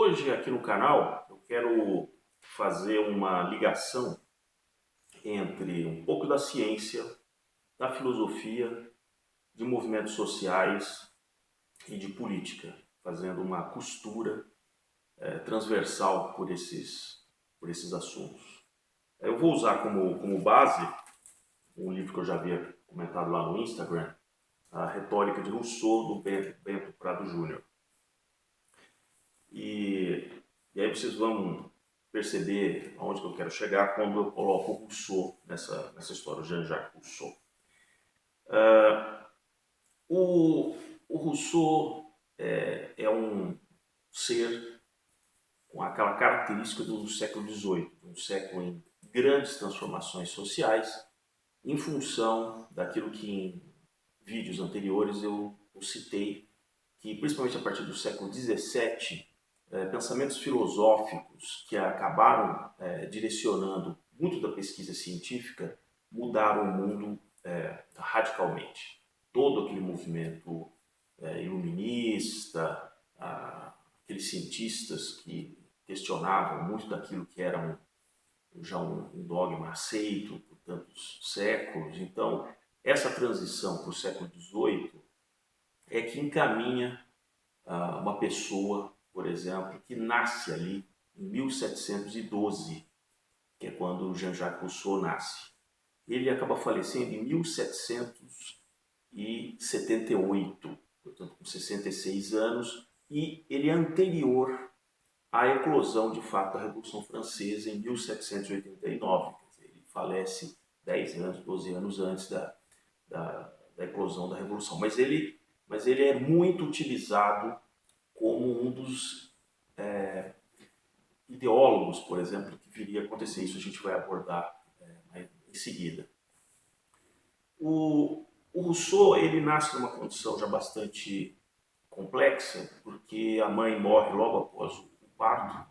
Hoje aqui no canal eu quero fazer uma ligação entre um pouco da ciência, da filosofia, de movimentos sociais e de política, fazendo uma costura transversal por esses assuntos. Eu vou usar como base um livro que eu já havia comentado lá no Instagram, A Retórica de Rousseau, do Bento Prado Júnior. E aí vocês vão perceber aonde que eu quero chegar quando eu coloco o Rousseau nessa história, o Jean-Jacques Rousseau. O, o Rousseau é um ser com aquela característica do século XVIII, um século em grandes transformações sociais, em função daquilo que em vídeos anteriores eu citei, que principalmente a partir do século XVII, pensamentos filosóficos que acabaram direcionando muito da pesquisa científica mudaram o mundo radicalmente. Todo aquele movimento iluminista, aqueles cientistas que questionavam muito daquilo que era já um dogma aceito por tantos séculos. Então, essa transição para o século XVIII é que encaminha uma pessoa, por exemplo, que nasce ali em 1712, que é quando o Jean-Jacques Rousseau nasce. Ele acaba falecendo em 1778, portanto com 66 anos, e ele é anterior à eclosão de fato da Revolução Francesa em 1789. Quer dizer, ele falece 10 anos, 12 anos antes da eclosão da Revolução. Mas ele é muito utilizado como um dos ideólogos, por exemplo, que viria a acontecer. Isso a gente vai abordar em seguida. O Rousseau ele nasce numa condição já bastante complexa, porque a mãe morre logo após o parto.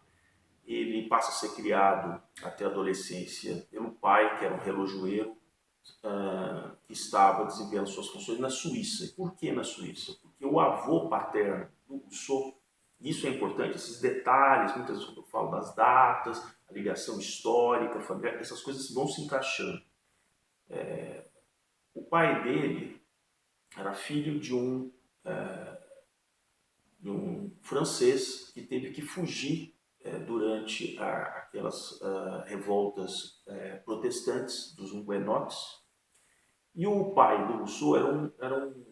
Ele passa a ser criado até a adolescência pelo pai, que era um relojoeiro, que estava desempenhando suas funções na Suíça. E por que na Suíça? Porque o avô paterno do Rousseau, isso é importante, esses detalhes, muitas vezes quando eu falo das datas, a ligação histórica, familiar, essas coisas vão se encaixando. O pai dele era filho de um francês que teve que fugir durante aquelas revoltas protestantes dos huguenotes. E o pai do Rousseau era um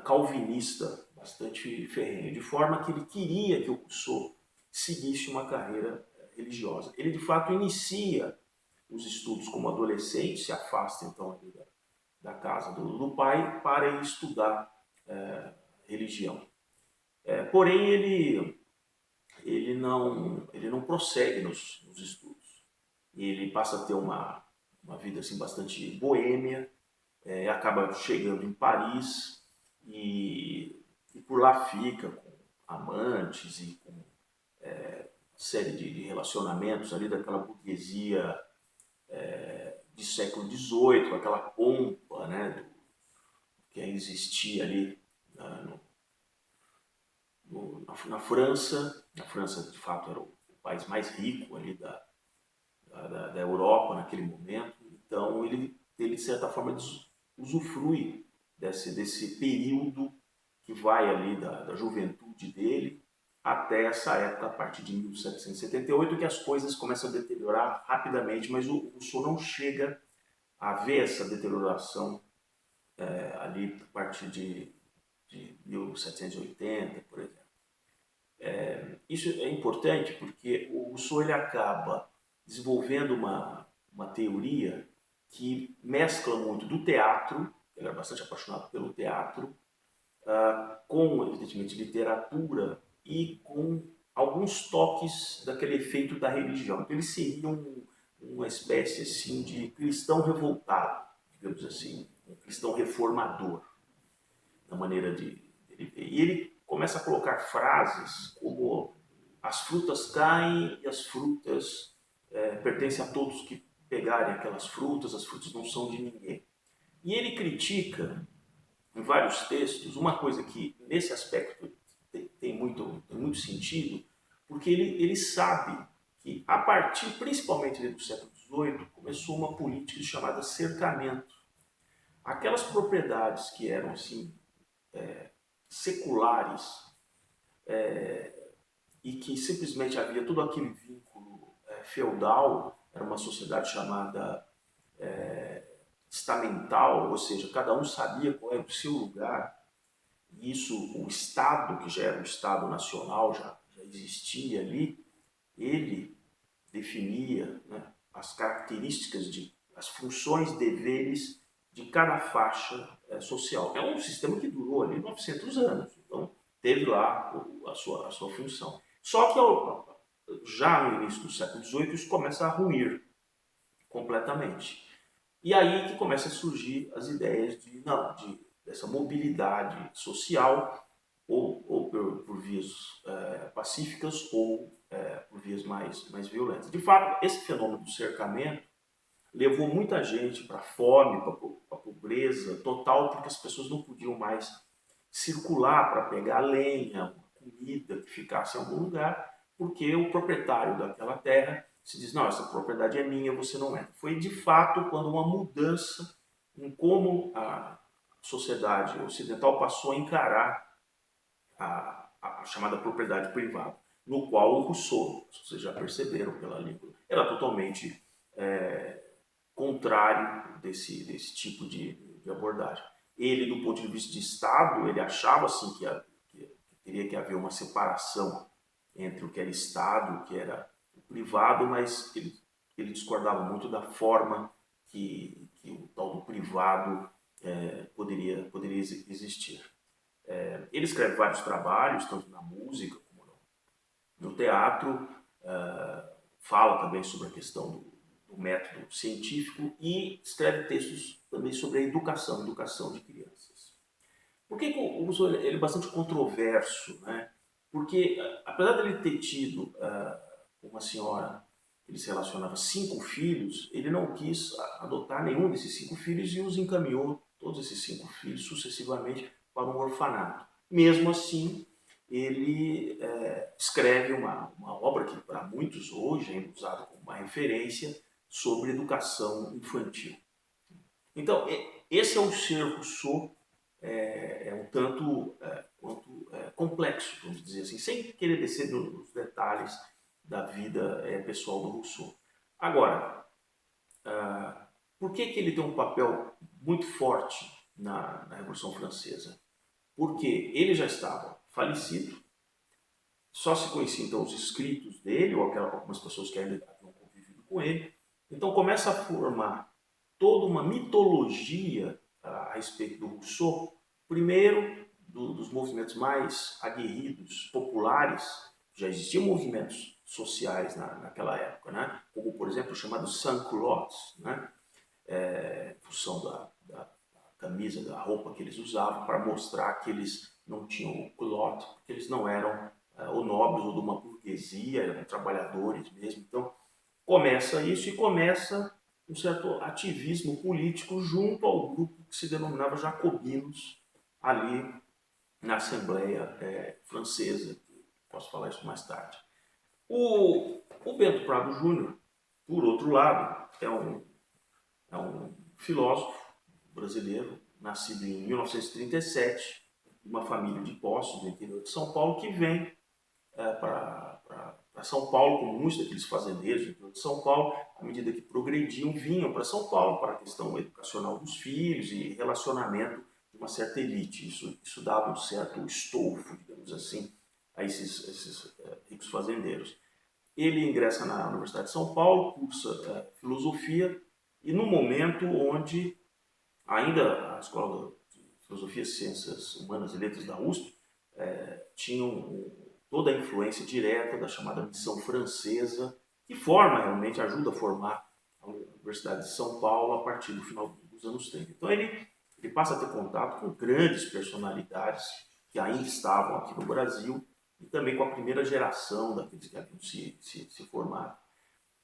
calvinista bastante ferrenho, de forma que ele queria que o Rousseau seguisse uma carreira religiosa. Ele, de fato, inicia os estudos como adolescente, se afasta, então, ali da casa do pai para ir estudar religião. Porém, ele não prossegue nos estudos. Ele passa a ter uma vida assim, bastante boêmia, acaba chegando em Paris e por lá fica com amantes e com série de relacionamentos ali daquela burguesia de século XVIII, com aquela pompa, né, que existia ali na França. A França, de fato, era o país mais rico ali da Europa naquele momento. Então, ele de certa forma, usufrui desse período que vai ali da juventude dele até essa época, a partir de 1778, que as coisas começam a deteriorar rapidamente, mas o Rousseau não chega a ver essa deterioração ali a partir de 1780, por exemplo. Isso é importante porque o Rousseau ele acaba desenvolvendo uma teoria que mescla muito do teatro, ele era bastante apaixonado pelo teatro, com, evidentemente, literatura e com alguns toques daquele efeito da religião. Então ele seria uma espécie assim, de cristão revoltado, digamos assim, um cristão reformador, na maneira de ver. E ele começa a colocar frases como as frutas caem e as frutas pertencem a todos que pegarem aquelas frutas, as frutas não são de ninguém. E ele critica em vários textos uma coisa que nesse aspecto tem muito sentido, porque ele sabe que, a partir principalmente do século XVIII, começou uma política chamada cercamento. Aquelas propriedades que eram assim, seculares, e que simplesmente havia todo aquele vínculo feudal, era uma sociedade chamada estamental, ou seja, cada um sabia qual era o seu lugar, e isso, o Estado, que já era um Estado nacional, já existia ali, ele definia, né, as características, as funções, deveres de cada faixa social. É um sistema que durou ali 900 anos, então teve lá a sua função. Só que já no início do século XVIII isso começa a ruir completamente. E aí que começa a surgir as ideias dessa mobilidade social, ou por vias pacíficas, ou por vias mais violentas. De fato, esse fenômeno do cercamento levou muita gente para a fome, para a pobreza total, porque as pessoas não podiam mais circular para pegar lenha, comida que ficasse em algum lugar, porque o proprietário daquela terra se diz, não, essa propriedade é minha, você não é. Foi de fato quando uma mudança em como a sociedade ocidental passou a encarar a chamada propriedade privada, no qual o Rousseau, vocês já perceberam pela língua, era totalmente contrário desse tipo de abordagem. Ele, do ponto de vista de Estado, ele achava assim que teria que haver uma separação entre o que era Estado e o que era o privado, mas ele discordava muito da forma que o tal do privado poderia existir. Ele escreve vários trabalhos, tanto na música como no teatro, fala também sobre a questão do método científico e escreve textos também sobre a educação de crianças. Por que o Rousseau ele é bastante controverso? Né? Porque, apesar de ele ter tido uma senhora, ele se relacionava 5 filhos, ele não quis adotar nenhum desses 5 filhos e os encaminhou, todos esses 5 filhos, sucessivamente para um orfanato. Mesmo assim, ele escreve uma obra que para muitos hoje é usada como uma referência sobre educação infantil. Então, esse é um ser Rousseau um tanto quanto complexo, vamos dizer assim, sem querer descer nos detalhes da vida pessoal do Rousseau. Agora, por que ele tem um papel muito forte na Revolução Francesa? Porque ele já estava falecido, só se conhecia então os escritos dele, ou algumas pessoas que ainda haviam convivido com ele. Então começa a formar toda uma mitologia a respeito do Rousseau, primeiro dos movimentos mais aguerridos, populares. Já existiam movimentos sociais naquela época, né? Como por exemplo o chamado sans-culottes, né? Função da camisa, da roupa que eles usavam para mostrar que eles não tinham o culotte, porque eles não eram ou nobres ou de uma burguesia, eram trabalhadores mesmo. Então começa isso e começa um certo ativismo político junto ao grupo que se denominava jacobinos ali na Assembleia Francesa. Posso falar isso mais tarde. O Bento Prado Júnior, por outro lado, é um filósofo brasileiro, nascido em 1937, de uma família de Poços, do interior de São Paulo, que vem para São Paulo, como muitos daqueles fazendeiros do interior de São Paulo, à medida que progrediam, vinham para São Paulo para a questão educacional dos filhos e relacionamento de uma certa elite. Isso dava um certo estofo, digamos assim, a esses ricos fazendeiros. Ele ingressa na Universidade de São Paulo, cursa filosofia, e no momento onde ainda a Escola de Filosofia, Ciências Humanas e Letras da USP tinham toda a influência direta da chamada missão francesa, que realmente ajuda a formar a Universidade de São Paulo a partir do final dos anos 30. Então ele passa a ter contato com grandes personalidades que ainda estavam aqui no Brasil e também com a primeira geração daqueles que haviam se formado.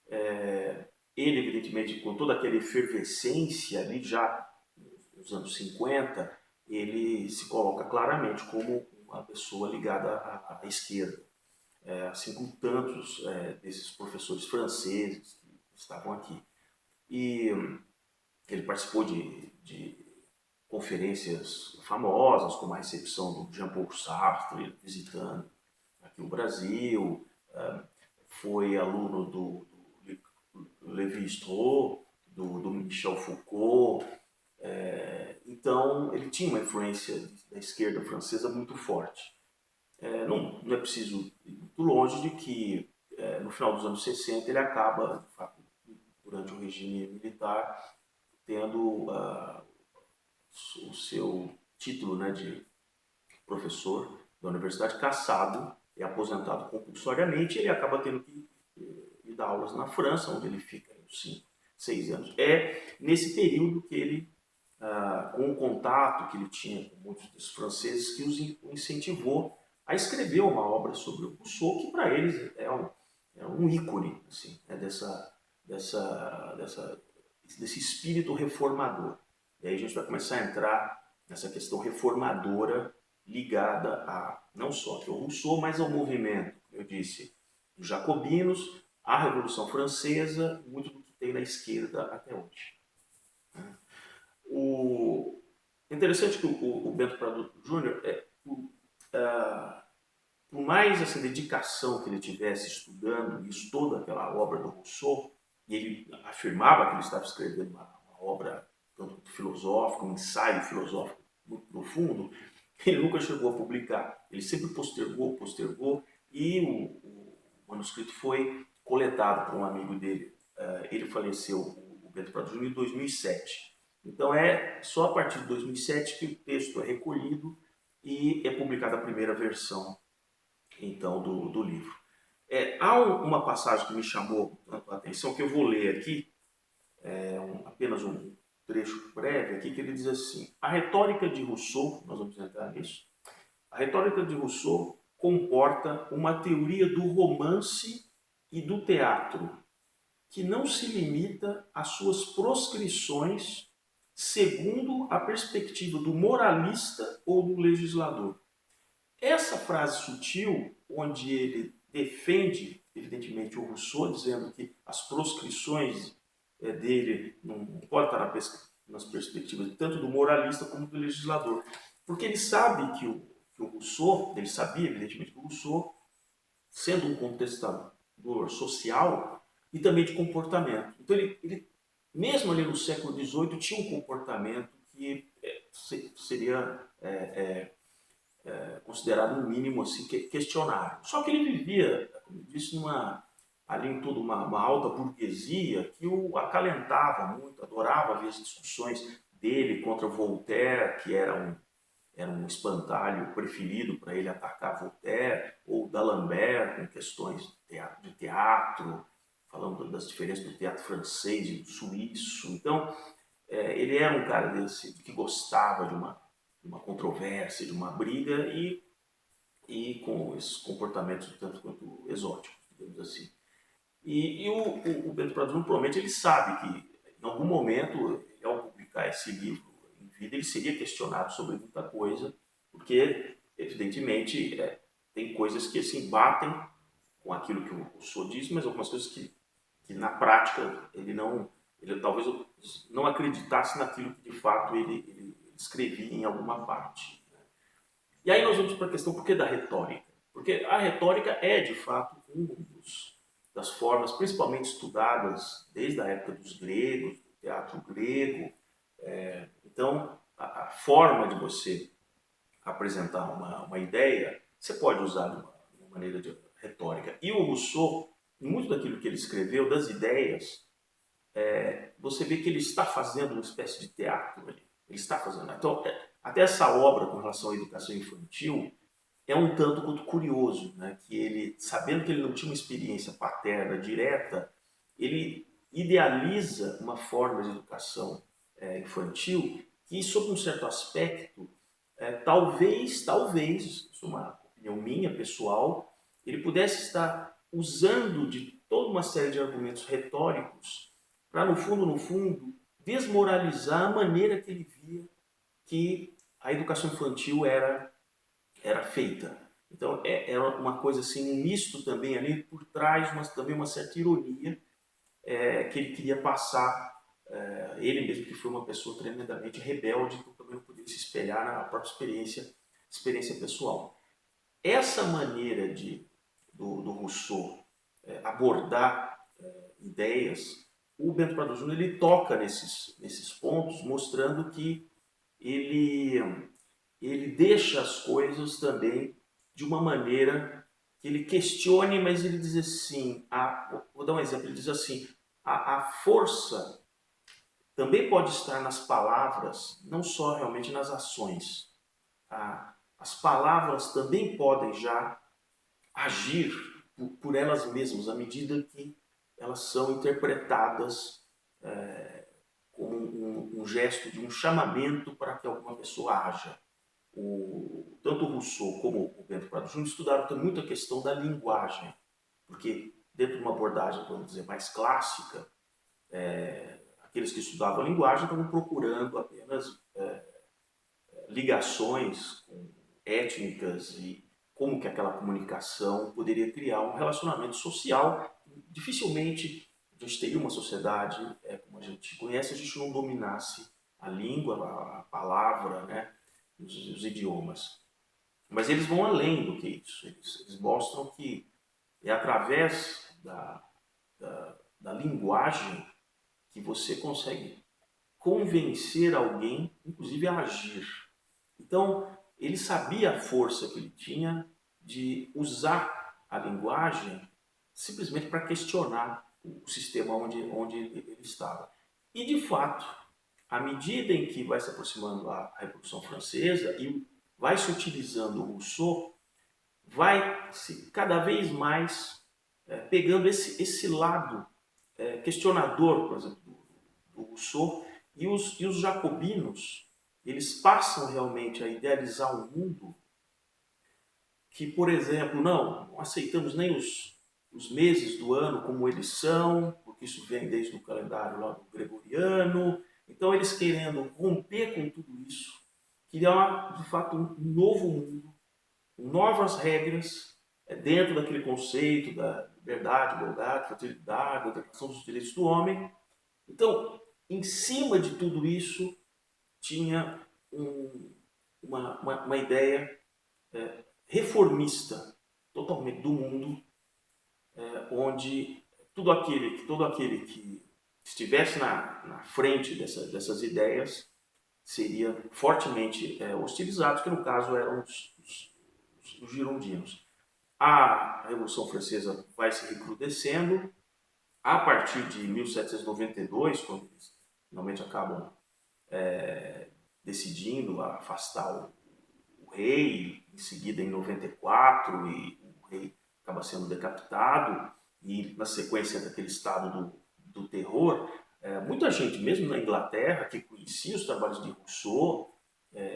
Ele, evidentemente, com toda aquela efervescência ali já nos anos 50, ele se coloca claramente como uma pessoa ligada à esquerda. assim como tantos desses professores franceses que estavam aqui. E ele participou de conferências famosas, como a recepção do Jean-Paul Sartre, visitando aqui o Brasil, foi aluno do Lévi-Strauss, do Michel Foucault. Então, ele tinha uma influência da esquerda francesa muito forte. Não é preciso ir muito longe de que, no final dos anos 60, ele acaba, de fato, durante o regime militar, tendo o seu título, né, de professor da universidade cassado e aposentado compulsoriamente. Ele acaba tendo que ir dar aulas na França, onde ele fica uns 5, 6 anos. É nesse período que ele, com o contato que ele tinha com muitos dos franceses, que o incentivou a escrever uma obra sobre o Rousseau, que para eles é um ícone assim, né, desse espírito reformador. E aí a gente vai começar a entrar nessa questão reformadora ligada a não só ao Rousseau, mas ao movimento, como eu disse, dos jacobinos, à Revolução Francesa, muito do que tem na esquerda até hoje. É interessante que o Bento Prado Júnior, por mais essa dedicação que ele tivesse estudando isso, toda aquela obra do Rousseau, e ele afirmava que ele estava escrevendo uma obra tanto filosófica, um ensaio filosófico muito profundo, ele nunca chegou a publicar. Ele sempre postergou, e o manuscrito foi coletado por um amigo dele. Ele faleceu, o Bento Prado Júnior, em 2007. Então é só a partir de 2007 que o texto é recolhido e é publicada a primeira versão, então, do livro. Há uma passagem que me chamou tanto a atenção, que eu vou ler aqui, apenas um trecho breve aqui, que ele diz assim: a retórica de Rousseau, nós vamos entrar nisso, a retórica de Rousseau comporta uma teoria do romance e do teatro, que não se limita às suas proscrições segundo a perspectiva do moralista ou do legislador. Essa frase sutil, onde ele defende, evidentemente, o Rousseau, dizendo que as proscrições dele não podem estar nas perspectivas tanto do moralista como do legislador. Porque ele sabe que o Rousseau, ele sabia, evidentemente, que o Rousseau, sendo um contestador social e também de comportamento. Então, ele mesmo ali no século XVIII, tinha um comportamento que seria considerado no mínimo assim, questionável. Só que ele vivia, como eu disse, ali em toda uma alta burguesia que o acalentava muito, adorava ver as discussões dele contra Voltaire, que era um espantalho preferido para ele atacar Voltaire, ou D'Alembert, com questões de teatro, falando das diferenças do teatro francês e do suíço. Então, ele era um cara desse, que gostava de uma controvérsia, de uma briga, e com esses comportamentos tanto quanto exóticos, digamos assim. E o Bento Prado Júnior, provavelmente, ele sabe que em algum momento, ao publicar esse livro em vida, ele seria questionado sobre muita coisa, porque, evidentemente, tem coisas que assim, batem com aquilo que o Rousseau diz, mas algumas coisas que na prática ele talvez não acreditasse naquilo que de fato ele escrevia em alguma parte. E aí nós vamos para a questão por que da retórica. Porque a retórica é de fato das formas principalmente estudadas desde a época dos gregos, do teatro grego. Então a forma de você apresentar uma ideia, você pode usar de uma maneira de retórica. E o Rousseau, muito daquilo que ele escreveu, das ideias, você vê que ele está fazendo uma espécie de teatro ali. Ele está fazendo. Então, até essa obra com relação à educação infantil é um tanto quanto curioso, né? Que ele, sabendo que ele não tinha uma experiência paterna direta, ele idealiza uma forma de educação infantil que, sob um certo aspecto, talvez, isso é uma opinião minha pessoal, ele pudesse estar usando de toda uma série de argumentos retóricos para, no fundo, desmoralizar a maneira que ele via que a educação infantil era feita. Então é uma coisa assim, um misto também ali por trás, mas também uma certa ironia que ele queria passar. Ele mesmo que foi uma pessoa tremendamente rebelde, que também não podia se espelhar na própria experiência pessoal. Essa maneira do Rousseau abordar ideias, o Bento Prado Júnior ele toca nesses pontos, mostrando que ele, ele deixa as coisas também de uma maneira que ele questione, mas ele diz assim, vou dar um exemplo, ele diz assim, a força também pode estar nas palavras, não só realmente nas ações. As palavras também podem já agir por elas mesmas, à medida que elas são interpretadas como um gesto de um chamamento para que alguma pessoa haja. Tanto o Rousseau como o Bento Prado Júnior estudaram também muito a questão da linguagem, porque dentro de uma abordagem, vamos dizer, mais clássica, aqueles que estudavam a linguagem estavam procurando apenas ligações étnicas e como que aquela comunicação poderia criar um relacionamento social. Dificilmente a gente teria uma sociedade como a gente conhece, a gente não dominasse a língua, a palavra, né, os idiomas. Mas eles vão além do que isso. Eles mostram que é através da linguagem que você consegue convencer alguém, inclusive a agir. Então, ele sabia a força que ele tinha de usar a linguagem simplesmente para questionar o sistema onde ele estava. E, de fato, à medida em que vai se aproximando a Revolução Francesa e vai se utilizando o Rousseau, vai se cada vez mais pegando esse lado questionador, por exemplo, do Rousseau, e os jacobinos, eles passam realmente a idealizar um mundo que, por exemplo, não aceitamos nem os meses do ano como eles são, porque isso vem desde o calendário lá do gregoriano. Então, eles querendo romper com tudo isso, criar, de fato, um novo mundo, novas regras dentro daquele conceito da liberdade, igualdade, fraternidade, da declaração dos direitos do homem. Então, em cima de tudo isso, tinha uma ideia reformista totalmente do mundo, onde todo aquele que estivesse na frente dessas ideias seria fortemente hostilizado, que no caso eram os girondinos. A Revolução Francesa vai se recrudescendo a partir de 1792, quando eles finalmente acabam decidindo afastar o rei, em seguida em 94, e o rei acaba sendo decapitado, e na sequência daquele estado do terror, muita gente, mesmo na Inglaterra, que conhecia os trabalhos de Rousseau,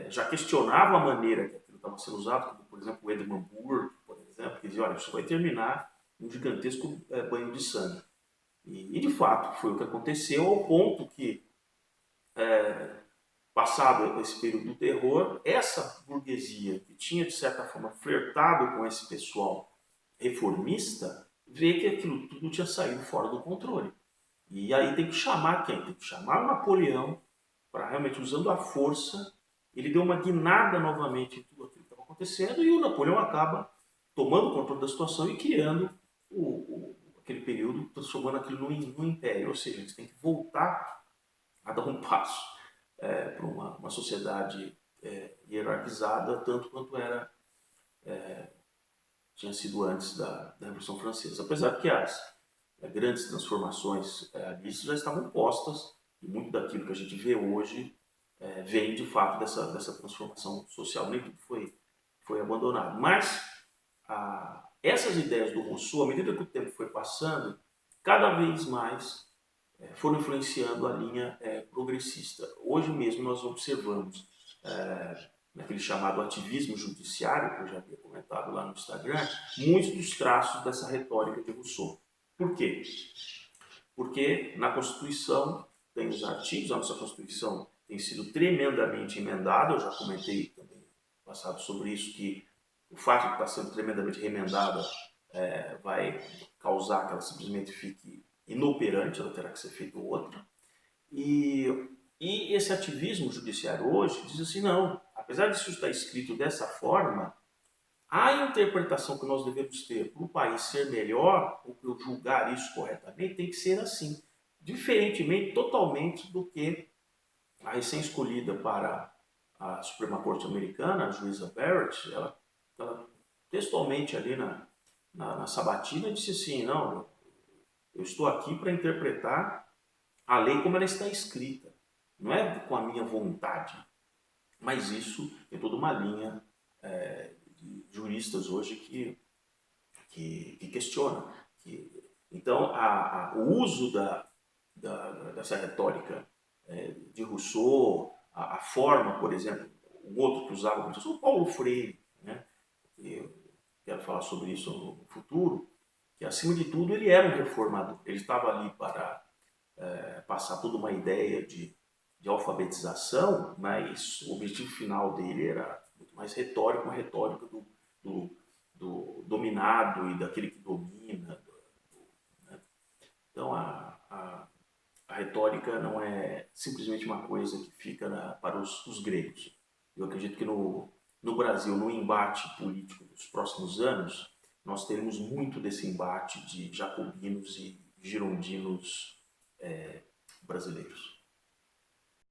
já questionava a maneira que aquilo estava sendo usado, como, por exemplo, o Edmund Burke, por exemplo, que dizia, olha, isso vai terminar um gigantesco banho de sangue. E, de fato, foi o que aconteceu, ao ponto que passado esse período do terror, essa burguesia que tinha, de certa forma, flertado com esse pessoal reformista, vê que aquilo tudo tinha saído fora do controle. E aí tem que chamar quem? Tem que chamar o Napoleão para realmente, usando a força, ele deu uma guinada novamente em tudo aquilo que estava acontecendo e o Napoleão acaba tomando o controle da situação e criando aquele período, transformando aquilo num império. Ou seja, eles têm que voltar a dar um passo para uma sociedade hierarquizada, tanto quanto tinha sido antes da Revolução Francesa. Apesar que as grandes transformações ali já estavam postas, e muito daquilo que a gente vê hoje vem de fato dessa transformação social, nem tudo foi abandonado. Mas essas ideias do Rousseau, à medida que o tempo foi passando, cada vez mais foram influenciando a linha progressista. Hoje mesmo nós observamos, naquele chamado ativismo judiciário, que eu já havia comentado lá no Instagram, muitos dos traços dessa retórica de Rousseau. Por quê? Porque na Constituição tem os artigos, a nossa Constituição tem sido tremendamente emendada, eu já comentei também no passado sobre isso, que o fato de estar sendo tremendamente remendada vai causar que ela simplesmente fique inoperante, ela terá que ser feita outra. E, e esse ativismo judiciário hoje diz assim, não, apesar disso estar escrito dessa forma, a interpretação que nós devemos ter para o país ser melhor, ou para eu julgar isso corretamente, tem que ser assim. Diferentemente, totalmente do que a recém-escolhida para a Suprema Corte Americana, a juíza Barrett, ela textualmente ali na sabatina disse assim, não, eu estou aqui para interpretar a lei como ela está escrita. Não é com a minha vontade, mas isso tem toda uma linha de juristas hoje que questiona. Então, o uso dessa retórica de Rousseau, a forma, por exemplo, o outro que usava muito, o Paulo Freire, né? Eu quero falar sobre isso no futuro, que acima de tudo ele era um reformador. Ele estava ali para passar toda uma ideia de alfabetização, mas o objetivo final dele era muito mais retórico, uma retórica do, do dominado e daquele que domina. Né? Então a retórica não é simplesmente uma coisa que fica para os gregos. Eu acredito que no Brasil, no embate político dos próximos anos, nós teremos muito desse embate de jacobinos e girondinos brasileiros.